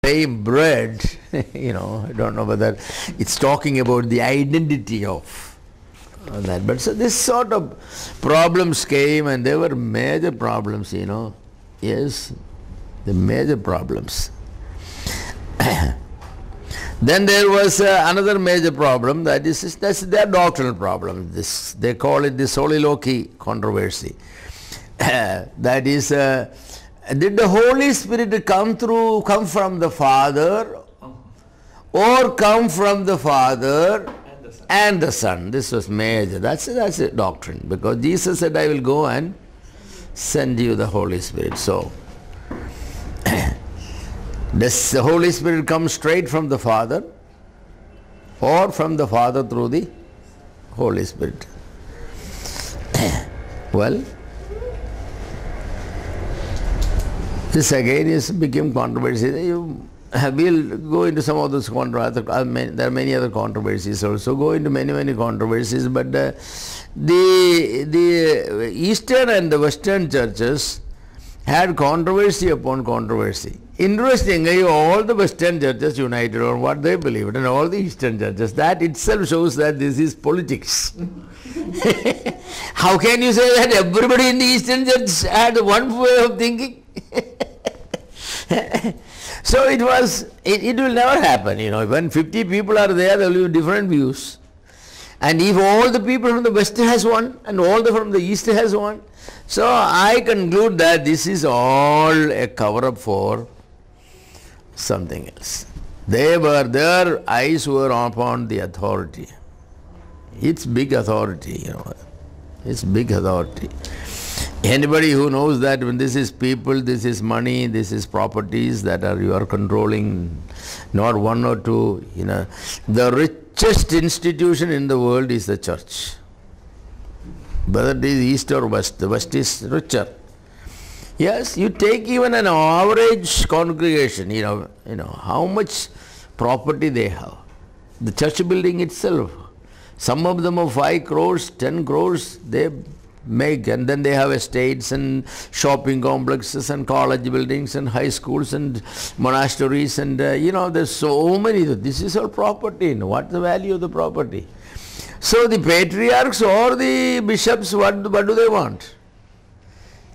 same bread, I don't know whether it's talking about the identity of that. But so this sort of problems came, and they were major problems, Yes, the major problems. Then there was another major problem, that's their doctrinal problem. They call it the soliloquy controversy. That is, did the Holy Spirit come from the Father, or come from the Father and the Son? This was major. That's a doctrine, because Jesus said, I will go and send you the Holy Spirit. So, does the Holy Spirit come straight from the Father, or from the Father through the Holy Spirit? Well, this again became controversy. We'll go into some of those controversies. There are many other controversies also. Go into many controversies. But the Eastern and the Western churches had controversy upon controversy. Interestingly, all the Western churches united on what they believed, and all the Eastern churches. That itself shows that this is politics. How can you say that everybody in the Eastern church had one way of thinking? So it will never happen. When 50 people are there will be different views. And if all the people from the West has one, and all from the East has one, so I conclude that this is all a cover-up for something else. Their eyes were upon the authority. It's big authority, It's big authority. Anybody who knows that when this is people, this is money, this is properties that you are controlling, not one or two, the richest institution in the world is the church. Whether it is East or West, the West is richer. Yes, you take even an average congregation, how much property they have. The church building itself, some of them are 5 crores, 10 crores, they make, and then they have estates and shopping complexes and college buildings and high schools and monasteries and, there's so many. This is all property. What's the value of the property? So the patriarchs or the bishops, what do they want?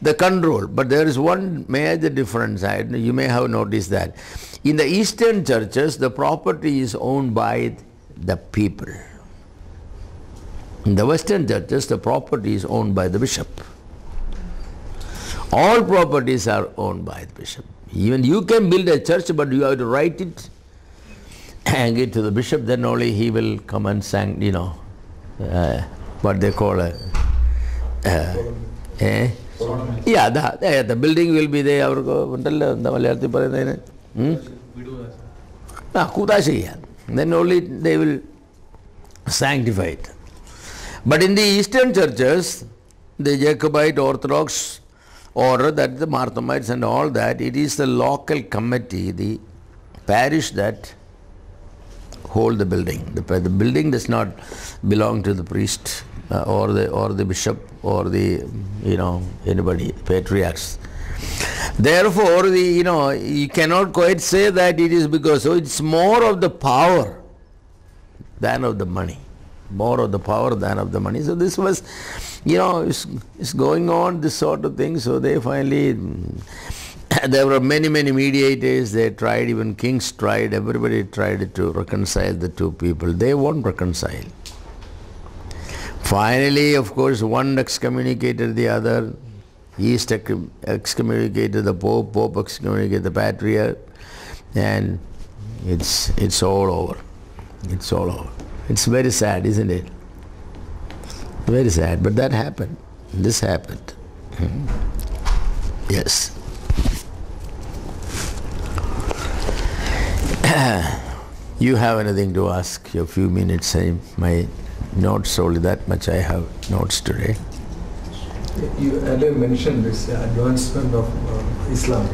The control. But there is one major difference. You may have noticed that. In the Eastern churches, the property is owned by the people. In the Western churches, the property is owned by the bishop. All properties are owned by the bishop. Even you can build a church, but you have to write it, hang it to the bishop, then only he will come and what they call the building will be there. Then only they will sanctify it. But in the Eastern churches, the Jacobite Orthodox order, that the Marthamites and all that, it is the local committee, the parish that hold the building. The building does not belong to the priest or the bishop or the anybody, patriarchs. Therefore, you cannot quite say that it is because, so it's more of the power than of the money. More of the power than of the money. So this was, it's going on, this sort of thing. So they finally, there were many mediators. They tried, even kings tried, everybody tried to reconcile the two people. They won't reconcile. Finally, of course, one excommunicated the other. East excommunicated the Pope, Pope excommunicated the Patriarch, and it's all over. It's all over. It's very sad, isn't it? Very sad, but that happened. This happened. Yes. You have anything to ask? A few minutes. My notes, only that much I have notes today. You earlier mentioned this advancement of Islam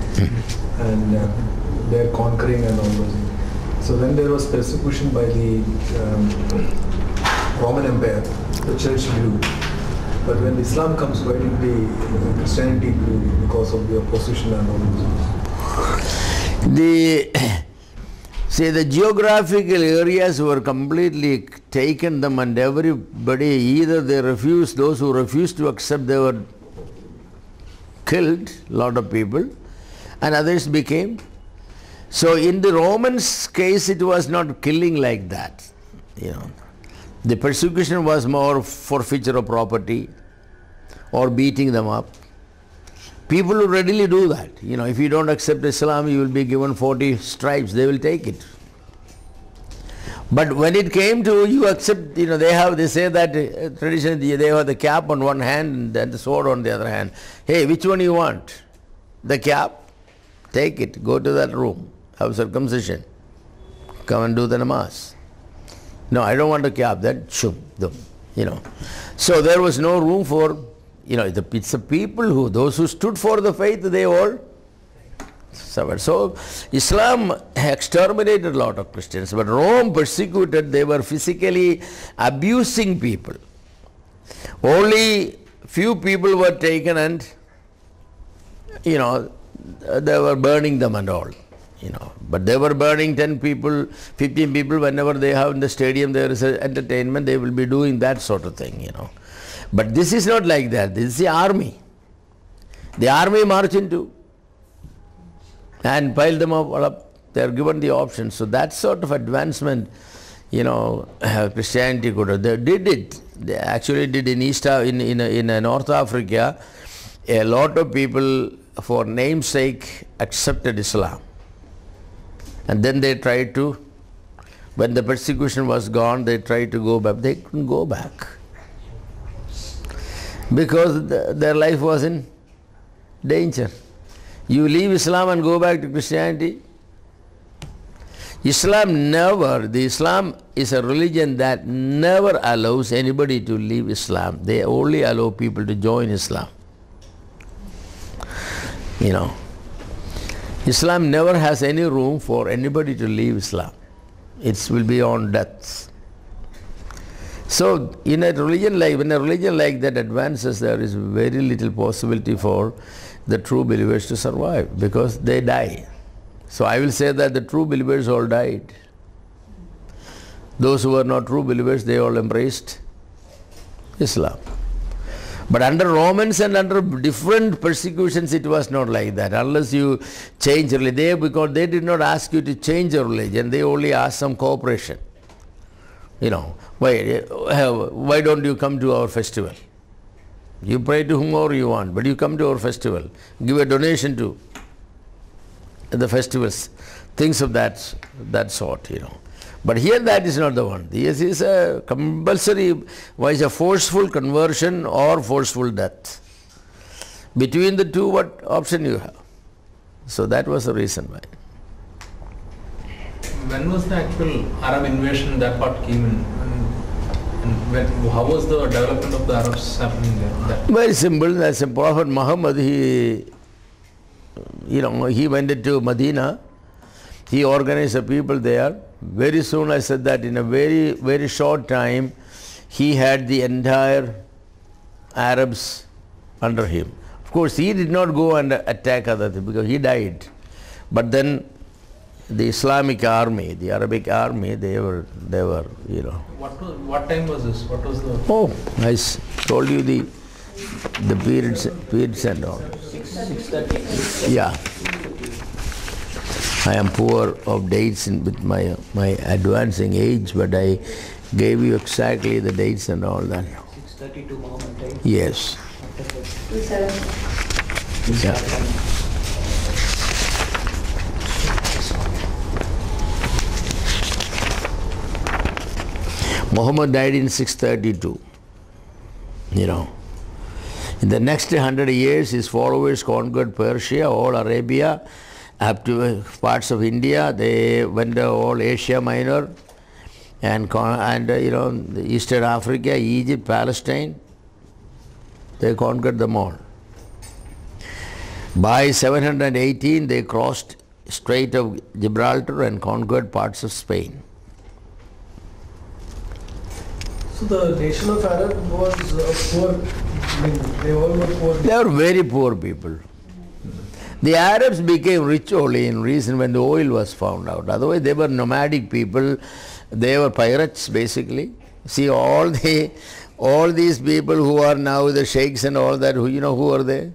and their conquering and all those things. So when there was persecution by the Roman Empire, the church grew. But when Islam comes, why did the Christianity grew? Because of the opposition and all those things. See, the geographical areas were completely taken them, and everybody, either they refused, those who refused to accept, they were killed, lot of people, and others became. So in the Romans' case, it was not killing like that. The persecution was more forfeiture of property or beating them up. People will readily do that. If you don't accept Islam, you will be given 40 stripes. They will take it. But when it came to you accept, they say that traditionally they have the cap on one hand and the sword on the other hand. Hey, which one you want? The cap? Take it. Go to that room. Have circumcision. Come and do the namaz. No, I don't want a cap. Then So there was no room for, it's the people those who stood for the faith, they all suffered. So Islam exterminated a lot of Christians, but Rome persecuted, they were physically abusing people. Only few people were taken and, they were burning them and all. But they were burning 10 people, 15 people whenever they have in the stadium there is an entertainment, they will be doing that sort of thing, But this is not like that. This is the army. The army march into and pile them up. They are given the option. So that sort of advancement, Christianity could. They did it. They actually did in in North Africa. A lot of people, for namesake, accepted Islam. And then they tried to, when the persecution was gone, they tried to go back. They couldn't go back. Because their life was in danger. You leave Islam and go back to Christianity. Islam is a religion that never allows anybody to leave Islam. They only allow people to join Islam. Islam never has any room for anybody to leave Islam. It will be on death. So when a religion like that advances, there is very little possibility for the true believers to survive, because they die. So I will say that the true believers all died. Those who were not true believers, they all embraced Islam. But under Romans and under different persecutions, it was not like that. Unless you change religion, because they did not ask you to change your religion, they only asked some cooperation. Why don't you come to our festival? You pray to whomever you want, but you come to our festival. Give a donation to the festivals, things of that sort, But here that is not the one. This is a compulsory, was a forceful conversion or forceful death. Between the two, what option you have? So that was the reason why. When was the actual Arab invasion that part came in? How was the development of the Arabs happening there? Very simple. As a Prophet Muhammad, he went to Medina. He organized the people there. Very soon, I said that in a very, very short time, he had the entire Arabs under him. Of course, he did not go and attack other things because he died. But then the Islamic army, the Arabic army, they were. What time was this? What was the? Oh, I told you the periods and all. 6:30. Yeah. I am poor of dates with my advancing age, but I gave you exactly the dates and all that. 6:30 to Muhammad time. Yes. 27. Yeah. Muhammad died in 632. In the next 100 years, his followers conquered Persia, all Arabia, up to parts of India. They went to all Asia Minor and Eastern Africa, Egypt, Palestine. They conquered them all. By 718, they crossed Strait of Gibraltar and conquered parts of Spain. So the nation of Arab was poor. They all were poor. They were very poor people. The Arabs became rich only in reason when the oil was found out. Otherwise, they were nomadic people. They were pirates, basically. See, all these people who are now the sheikhs and all that, who are they?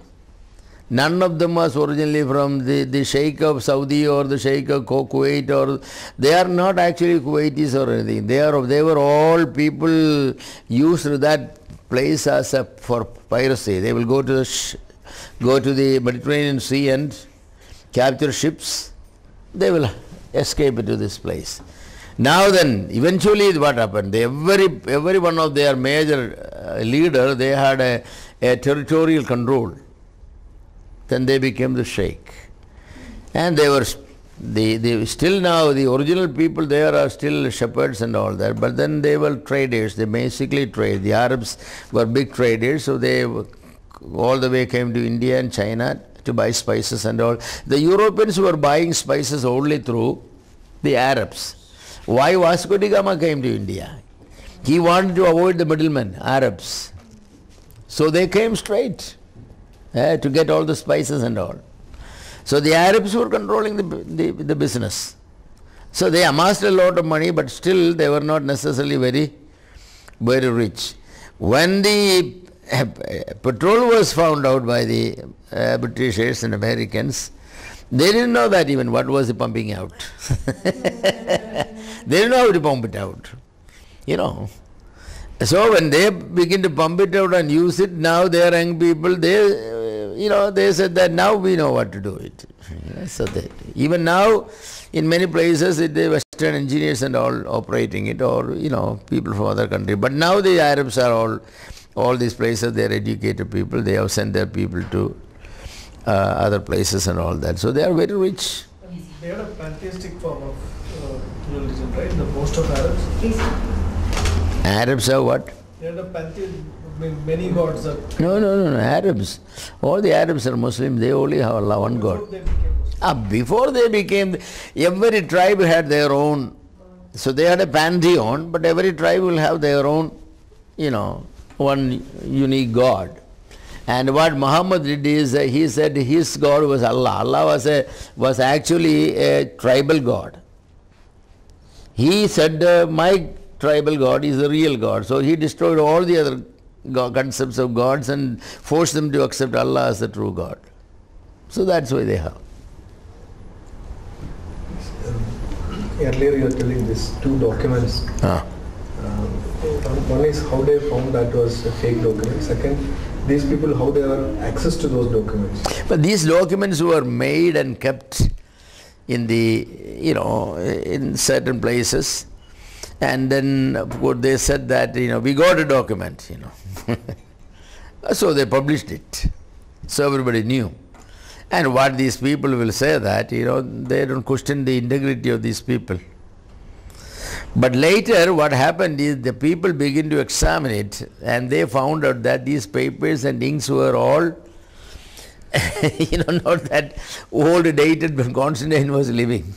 None of them was originally from the Sheikh of Saudi or the Sheikh of Kuwait, or they are not actually Kuwaitis or anything. They were all people used that place as for piracy. They will go to the Mediterranean Sea and capture ships. They will escape to this place. Now then, eventually what happened? Every one of their major leader, they had a territorial control. Then they became the sheikh. And they were, still now, the original people there are still shepherds and all that, but then they were traders. They basically trade. The Arabs were big traders, so they all the way came to India and China to buy spices and all. The Europeans were buying spices only through the Arabs. Why Vasco da Gama came to India? He wanted to avoid the middlemen, Arabs. So they came straight to get all the spices and all. So the Arabs were controlling the business. So they amassed a lot of money, but still they were not necessarily very, very rich. When the petrol was found out by the Britishers and Americans, they didn't know that even what was the pumping out. They didn't know how to pump it out. So when they begin to pump it out and use it, now they are young people, they said that now we know what to do it. So that even now, in many places, the Western engineers and all operating it, or people from other countries. But now the Arabs are all these places. They are educated people. They have sent their people to other places and all that. So they are very rich. And they had a pantheistic form of religion, right? The most of Arabs. Arabs have what? They had a pantheism. Many gods are... No. Arabs. All the Arabs are Muslims. They only have Allah, one God. Before they became... Every tribe had their own... So they had a pantheon, but every tribe will have their own, one unique God. And what Muhammad did is, he said his God was Allah. Allah was actually a tribal God. He said, my tribal God is the real God. So he destroyed all the other concepts of gods and forced them to accept Allah as the true God. So that's why they have. Earlier you were telling these two documents. One is how they found that was a fake document. Second, these people, how they have access to those documents. But these documents were made and kept in in certain places. And then, of course, they said that, we got a document, So they published it. So everybody knew. And what these people will say that, they don't question the integrity of these people. But later, what happened is the people begin to examine it, and they found out that these papers and inks were all, not that old dated when Constantine was living.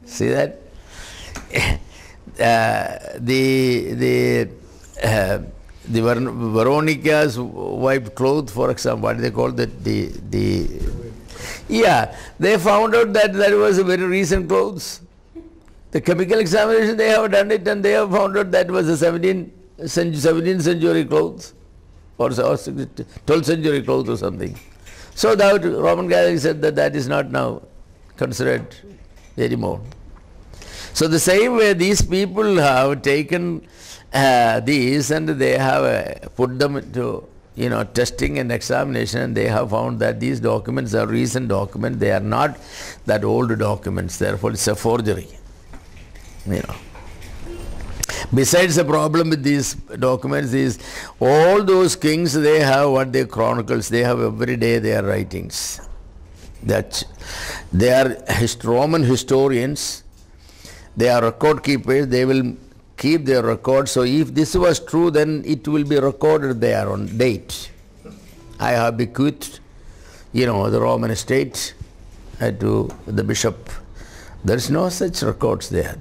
See that? The Veronica's white cloth, for example, what they call that? They found out that was a very recent clothes. The chemical examination, they have done it, and they have found out that was a 17th century clothes, or 12th century clothes or something. So the Roman Catholic said that is not now considered anymore. So the same way these people have taken these and they have put them into testing and examination, and they have found that these documents are recent documents. They are not that old documents. Therefore, it's a forgery. Besides, the problem with these documents is all those kings, they have what they chronicles. They have every day their writings. That they are Roman historians. They are record keepers. They will keep their records. So if this was true, then it will be recorded there on date. I have bequeathed, the Roman estate to the bishop. There is no such records there.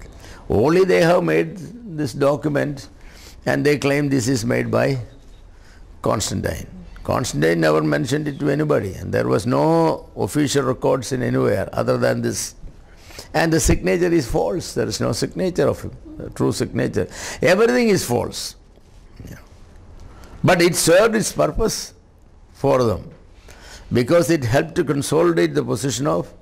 Only they have made this document, and they claim this is made by Constantine. Constantine never mentioned it to anybody, and there was no official records in anywhere other than this. And the signature is false. There is no signature of him, a true signature. Everything is false. Yeah. But it served its purpose for them because it helped to consolidate the position of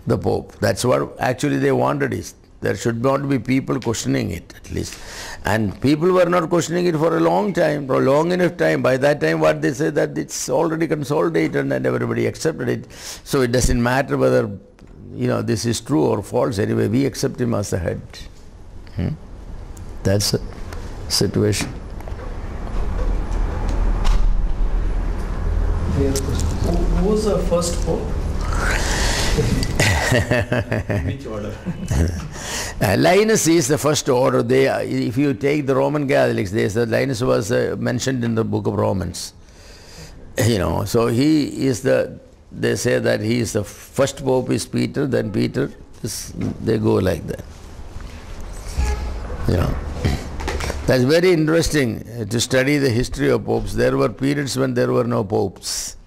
the Pope. That's what actually they wanted is there should not be people questioning it at least. And people were not questioning it for a long time, for a long enough time. By that time what they say that it's already consolidated and everybody accepted it. So it doesn't matter whether this is true or false. Anyway, we accept him as the head. That's the situation. Who was the first Pope? Which order? Linus is the first order. If you take the Roman Catholics, they say Linus was mentioned in the book of Romans. So he is they say that he is the first Pope is Peter, then Peter, they go like that. That's very interesting to study the history of popes. There were periods when there were no popes.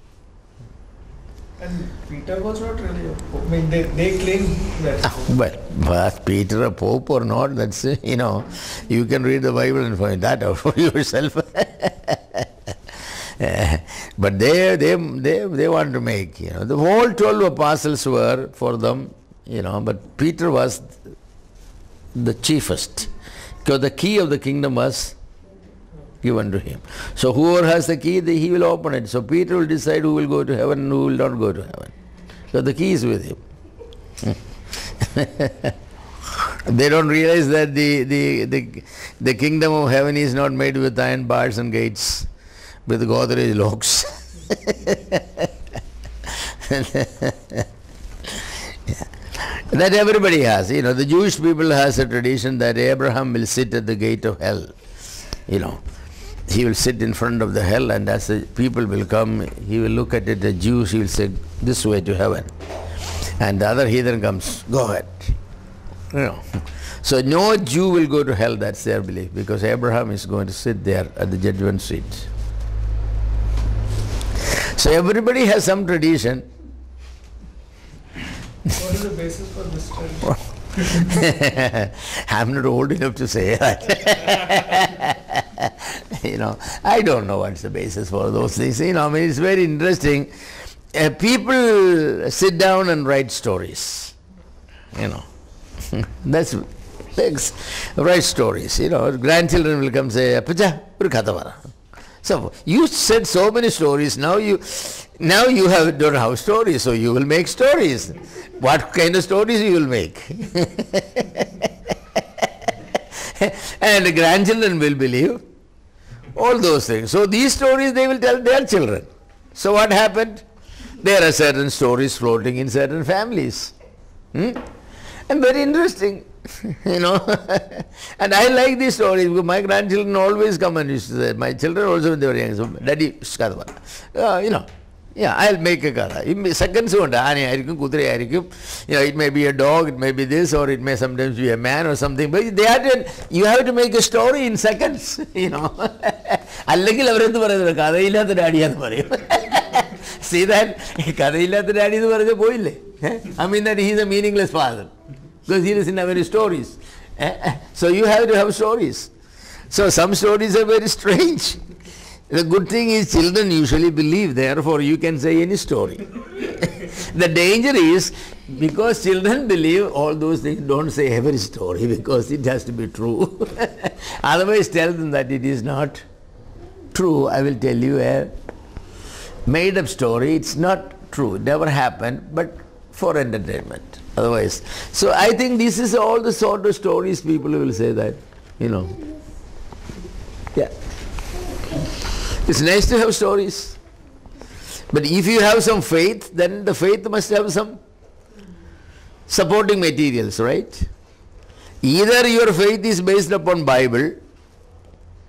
And Peter was not really a Pope. I mean, they claim that. Well, was Peter a Pope or not? That's, you can read the Bible and find that out for yourself. But they want to make, the whole 12 apostles were for them, but Peter was the chiefest. Because the key of the kingdom was given to him. So whoever has the key, he will open it. So Peter will decide who will go to heaven and who will not go to heaven. So the key is with him. They don't realize that the kingdom of heaven is not made with iron bars and gates, with Godrej locks. That everybody has. The Jewish people has a tradition that Abraham will sit at the gate of hell. He will sit in front of the hell, and as the people will come, he will look at it, the Jews, he will say, this way to heaven. And the other heathen comes, go ahead. So no Jew will go to hell, that's their belief, because Abraham is going to sit there at the judgment seat. So everybody has some tradition. What is the basis for this tradition? I'm not old enough to say that. I don't know what's the basis for those things. It's very interesting. People sit down and write stories. That's write stories. Grandchildren will come say, Appacha, oru katha vara. So you said so many stories. Now you don't have stories, so you will make stories. What kind of stories you will make? And the grandchildren will believe all those things. So these stories they will tell their children. So what happened? There are certain stories floating in certain families. And very interesting. And I like these stories because my grandchildren always come and used to say, my children also when they were young, so, Daddy, I'll make a katha. Seconds won't, it may be a dog, it may be this, or it may sometimes be a man or something, but you have to make a story in seconds, See that? I mean that he is a meaningless father. Because he doesn't have any stories. So you have to have stories. So some stories are very strange. The good thing is children usually believe, therefore you can say any story. The danger is, because children believe all those things, don't say every story because it has to be true. Otherwise tell them that it is not true. I will tell you a made up story. It's not true. It never happened, but for entertainment. Otherwise, so I think this is all the sort of stories people will say that, Yeah. It's nice to have stories. But if you have some faith, then the faith must have some supporting materials, right? Either your faith is based upon Bible,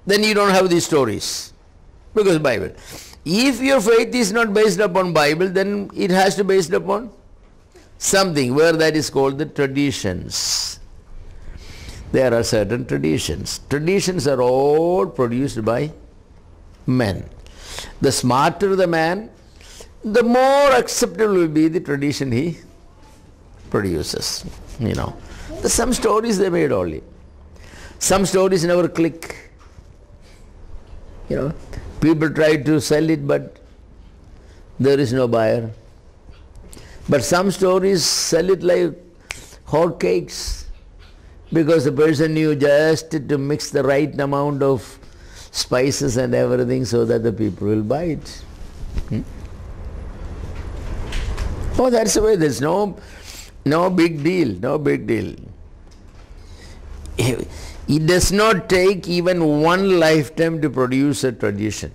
then you don't have these stories. Because Bible. If your faith is not based upon Bible, then it has to be based upon something where that is called the traditions. There are certain traditions. Traditions are all produced by men. the smarter the man, the more acceptable will be the tradition he produces. You know, there's some stories they made only. Some stories never click. You know, people try to sell it, but there is no buyer. But some stories sell it like hot cakes, because the person knew just to mix the right amount of spices and everything so that the people will buy it. Oh, that's the way. There's no big deal, no big deal. It does not take even one lifetime to produce a tradition.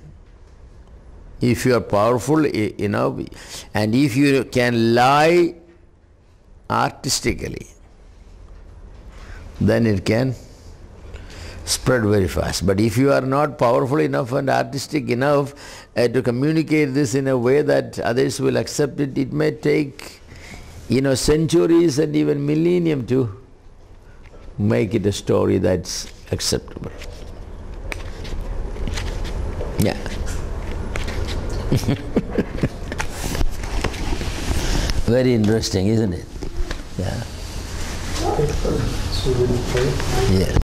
If you are powerful enough and if you can lie artistically, then it can spread very fast. But if you are not powerful enough and artistic enough to communicate this in a way that others will accept it, it may take, centuries and even millennium to make it a story that's acceptable. Yeah. Very interesting, isn't it? Yeah. So we'll pray. Yeah.